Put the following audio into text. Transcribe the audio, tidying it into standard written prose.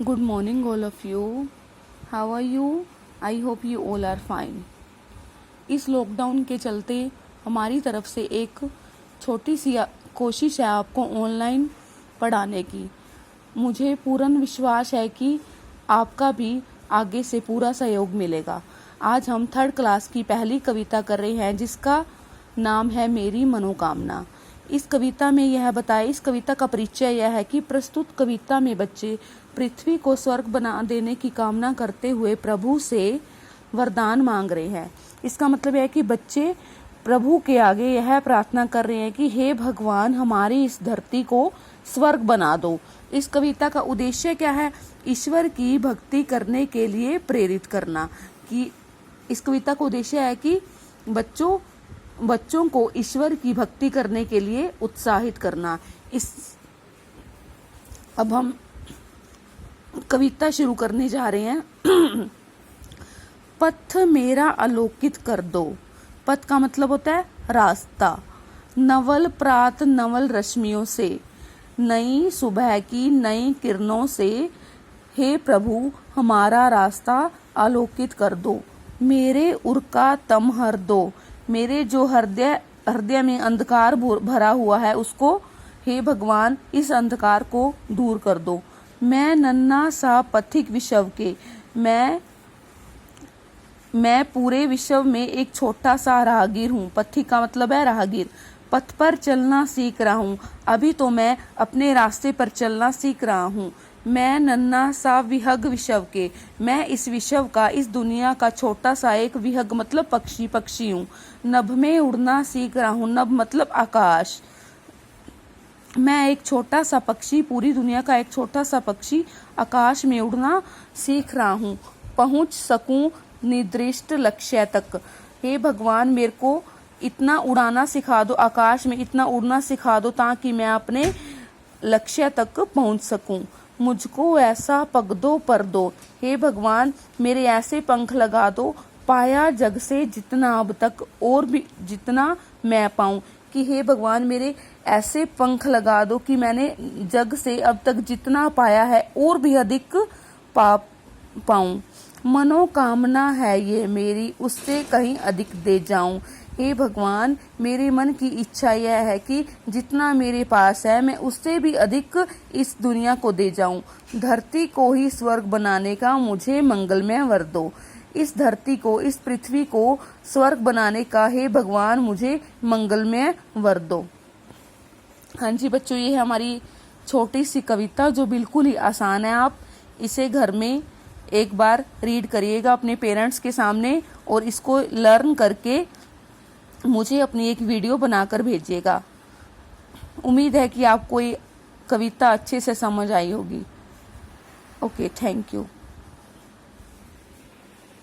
Good morning, all of you. How are you? I hope you all are fine. इस lockdown के चलते हमारी तरफ से एक छोटी सी कोशिश है आपको ऑनलाइन पढ़ाने की। मुझे पूर्ण विश्वास है कि आपका भी आगे से पूरा सहयोग मिलेगा। आज हम 3rd क्लास की पहली कविता कर रहे हैं जिसका नाम है मेरी मनोकामना। इस कविता में यह बताया, इस कविता का परिचय यह है कि प्रस्तुत कविता में बच्चे पृथ्वी को स्वर्ग बना देने की कामना करते हुए प्रभु से वरदान मांग रहे हैं। इसका मतलब है कि बच्चे प्रभु के आगे यह प्रार्थना कर रहे हैं कि हे भगवान, हमारी इस धरती को स्वर्ग बना दो। इस कविता का उद्देश्य क्या है? ईश्वर की भक्ति करने के लिए प्रेरित करना। कि इस कविता का उद्देश्य है कि बच्चों को ईश्वर की भक्ति करने के लिए उत्साहित करना। अब हम कविता शुरू करने जा रहे हैं। पथ मेरा आलोकित कर दो। पथ का मतलब होता है रास्ता। नवल प्रात नवल रश्मियों से, नई सुबह की नई किरणों से, हे प्रभु हमारा रास्ता आलोकित कर दो। मेरे उर का तम हर दो। मेरे जो हृदय में अंधकार भरा हुआ है उसको, हे भगवान, इस अंधकार को दूर कर दो। मैं नन्हा सा पथिक विश्व के, मैं पूरे विश्व में एक छोटा सा राहगीर हूँ। पथिक का मतलब है राहगीर। पथ पर चलना सीख रहा हूँ, अभी तो मैं अपने रास्ते पर चलना सीख रहा हूँ। मैं नन्हा सा विहग विश्व के, मैं इस विश्व का, इस दुनिया का छोटा सा एक विहग मतलब पक्षी हूँ। नभ में उड़ना सीख रहा हूँ। नभ मतलब आकाश। मैं एक छोटा सा पक्षी, पूरी दुनिया का एक छोटा सा पक्षी आकाश में उड़ना सीख रहा हूँ, पहुँच सकूँ निर्दिष्ट लक्ष्य तक। हे भगवान, मेरे को इतना उड़ाना सिखा दो, आकाश में इतना उड़ना सिखा दो ताकि मैं अपने लक्ष्य तक पहुँच सकूँ। मुझको ऐसा पग दो पर दो। हे भगवान, मेरे ऐसे पंख लगा दो, पाया जग से जितना अब तक और भी जितना मैं पाऊं। कि हे भगवान, मेरे ऐसे पंख लगा दो कि मैंने जग से अब तक जितना पाया है और भी अधिक पाऊं। मनोकामना है ये मेरी, उससे कहीं अधिक दे जाऊं। हे भगवान, मेरे मन की इच्छा यह है कि जितना मेरे पास है मैं उससे भी अधिक इस दुनिया को दे जाऊं। धरती को ही स्वर्ग बनाने का मुझे मंगलमय वर दो। इस धरती को, इस पृथ्वी को स्वर्ग बनाने का हे भगवान मुझे मंगलमय वर दो। हाँ जी बच्चों, ये है हमारी छोटी सी कविता जो बिल्कुल ही आसान है। आप इसे घर में एक बार रीड करिएगा अपने पेरेंट्स के सामने और इसको लर्न करके मुझे अपनी एक वीडियो बनाकर भेजिएगा। उम्मीद है कि आपको ये कविता अच्छे से समझ आई होगी। Okay, thank you.